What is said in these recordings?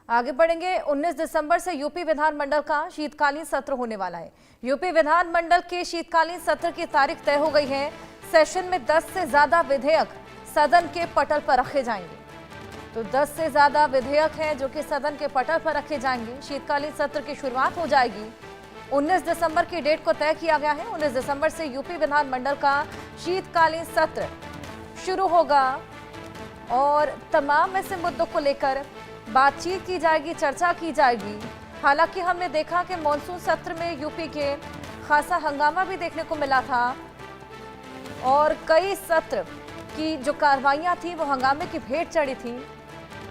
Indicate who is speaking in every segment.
Speaker 1: आगे बढ़ेंगे। 19 दिसंबर से यूपी विधानमंडल का शीतकालीन सत्र होने वाला है। यूपी विधानमंडल के शीतकालीन सत्र की तारीख तय हो गई है। सेशन में 10 से ज्यादा विधेयक सदन के पटल पर रखे जाएंगे। तो 10 से ज्यादा विधेयक हैं जो कि सदन के पटल पर रखे जाएंगे। शीतकालीन सत्र की शुरुआत हो जाएगी। 19 दिसंबर की डेट को तय किया गया है। 19 दिसंबर से यूपी विधानमंडल का शीतकालीन सत्र शुरू होगा और तमाम ऐसे मुद्दों को लेकर बातचीत की जाएगी, चर्चा की जाएगी। हालांकि हमने देखा कि मॉनसून सत्र में यूपी के खासा हंगामा भी देखने को मिला था और कई सत्र की जो कार्रवाइयां थी वो हंगामे की भेंट चढ़ी थी।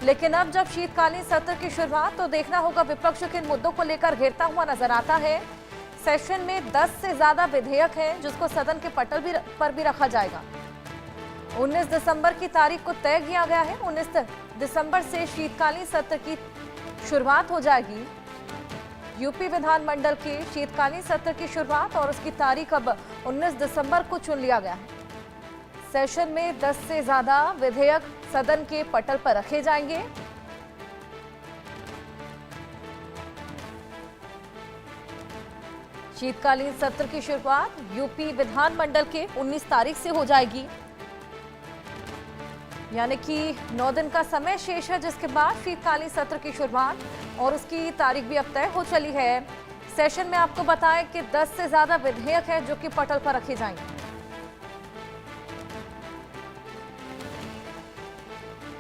Speaker 1: लेकिन अब जब शीतकालीन सत्र की शुरुआत तो देखना होगा विपक्ष किन मुद्दों को लेकर घेरता हुआ नजर आता है। सेशन में 10 से ज्यादा विधेयक हैं जिसको सदन के पटल पर भी रखा जाएगा। 19 दिसंबर की तारीख को तय किया गया है। 19 दिसंबर से शीतकालीन सत्र की शुरुआत हो जाएगी। यूपी विधानमंडल के शीतकालीन सत्र की शुरुआत और उसकी तारीख अब 19 दिसंबर को चुन लिया गया है। सेशन में 10 से ज्यादा विधेयक सदन के पटल पर रखे जाएंगे। शीतकालीन सत्र की शुरुआत यूपी विधानमंडल के 19 तारीख से हो जाएगी, यानी कि 9 दिन का समय शेष है, जिसके बाद शीतकालीन सत्र की शुरुआत और उसकी तारीख भी अब तय हो चली है। सेशन में आपको बताएं कि 10 से ज्यादा विधेयक हैं जो कि पटल पर रखे जाएंगे।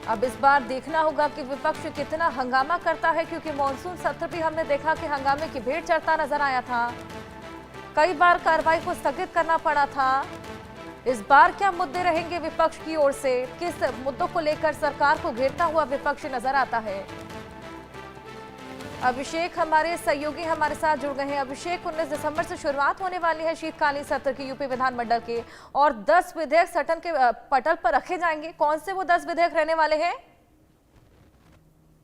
Speaker 1: अब इस बार देखना होगा कि विपक्ष कितना हंगामा करता है, क्योंकि मॉनसून सत्र भी हमने देखा कि हंगामे की भेंट चढ़ता नजर आया था। कई बार कार्रवाई को स्थगित करना पड़ा था। इस बार क्या मुद्दे रहेंगे विपक्ष की ओर से? किस मुद्दों को लेकर सरकार को घेरता हुआ विपक्ष नजर आता है? अभिषेक हमारे सहयोगी हमारे साथ जुड़ गए हैं। अभिषेक, 19 दिसंबर से शुरुआत होने वाली है शीतकालीन सत्र की यूपी विधानमंडल के और 10 विधेयक सदन के पटल पर रखे जाएंगे। कौन से वो 10 विधेयक रहने वाले हैं?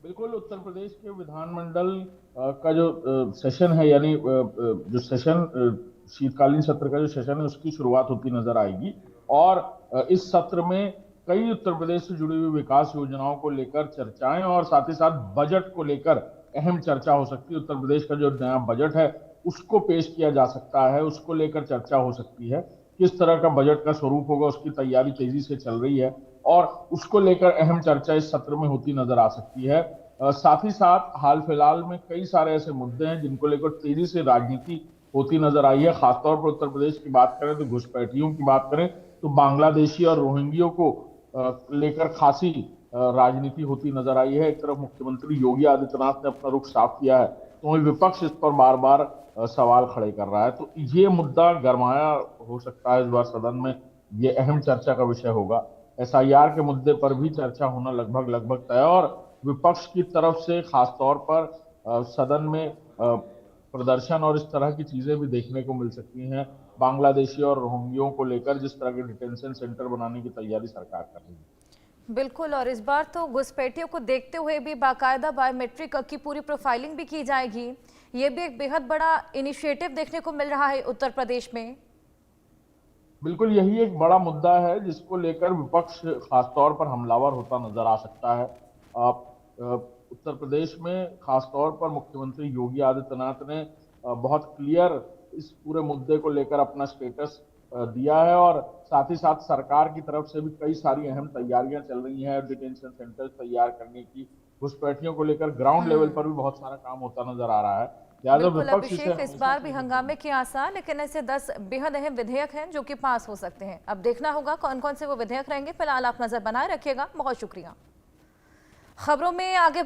Speaker 2: बिल्कुल, उत्तर प्रदेश के विधानमंडल का जो सेशन है, यानी जो सेशन शीतकालीन सत्र का जो सेशन है उसकी शुरुआत होती नजर आएगी और इस सत्र में कई उत्तर प्रदेश से जुड़ी हुई विकास योजनाओं को लेकर चर्चाएं और साथ ही साथ बजट को लेकर अहम चर्चा हो सकती है। उत्तर प्रदेश का जो नया बजट है उसको पेश किया जा सकता है, उसको लेकर चर्चा हो सकती है। किस तरह का बजट का स्वरूप होगा उसकी तैयारी तेजी से चल रही है और उसको लेकर अहम चर्चा इस सत्र में होती नजर आ सकती है। साथ ही साथ हाल फिलहाल में कई सारे ऐसे मुद्दे हैं जिनको लेकर तेजी से राजनीति होती नजर आई है। खासतौर पर उत्तर प्रदेश की बात करें तो घुसपैठियों की बात करें तो बांग्लादेशी और रोहिंग्यों को लेकर खासी राजनीति होती नजर आई है। एक तरफ मुख्यमंत्री योगी आदित्यनाथ ने अपना रुख साफ किया है तो वही विपक्ष इस पर बार बार सवाल खड़े कर रहा है। तो ये मुद्दा गरमाया हो सकता है इस बार सदन में, ये अहम चर्चा का विषय होगा। एसआईआर के मुद्दे पर भी चर्चा होना लगभग तय और विपक्ष की तरफ से खासतौर पर सदन में प्रदर्शन और इस तरह की चीजें भी देखने को मिल सकती हैं। बांग्लादेशी और रोहिंग्यों को लेकर जिस तरह के डिटेंशन सेंटर बनाने की तैयारी सरकार कर रही है।
Speaker 1: बिल्कुल, और इस बार तो घुसपैठियों को देखते हुए भी बाकायदा बायोमेट्रिक की पूरी प्रोफाइलिंग भी की जाएगी। ये भी एक बेहद बड़ा इनिशिएटिव देखने को मिल रहा है उत्तर प्रदेश में।
Speaker 2: बिल्कुल, यही एक बड़ा मुद्दा है जिसको लेकर विपक्ष खासतौर पर हमलावर होता नजर आ सकता है। उत्तर प्रदेश में खासतौर पर मुख्यमंत्री योगी आदित्यनाथ ने बहुत क्लियर इस पूरे मुद्दे को लेकर अपना स्टेटस दिया है और साथ ही साथ सरकार की तरफ से भी कई सारी अहम तैयारियां चल रही हैं डिटेंशन सेंटर तैयार करने की। घुसपैठियों को लेकर ग्राउंड लेवल पर भी बहुत सारा काम होता नजर आ रहा है।
Speaker 1: बिल्कुल अभिषेक, इस बार भी हंगामे के आसार, लेकिन ऐसे 10 बेहद अहम विधेयक हैं जो कि पास हो सकते हैं। अब देखना होगा कौन कौन से वो विधेयक रहेंगे। फिलहाल आप नजर बनाए रखिएगा। बहुत शुक्रिया। खबरों में आगे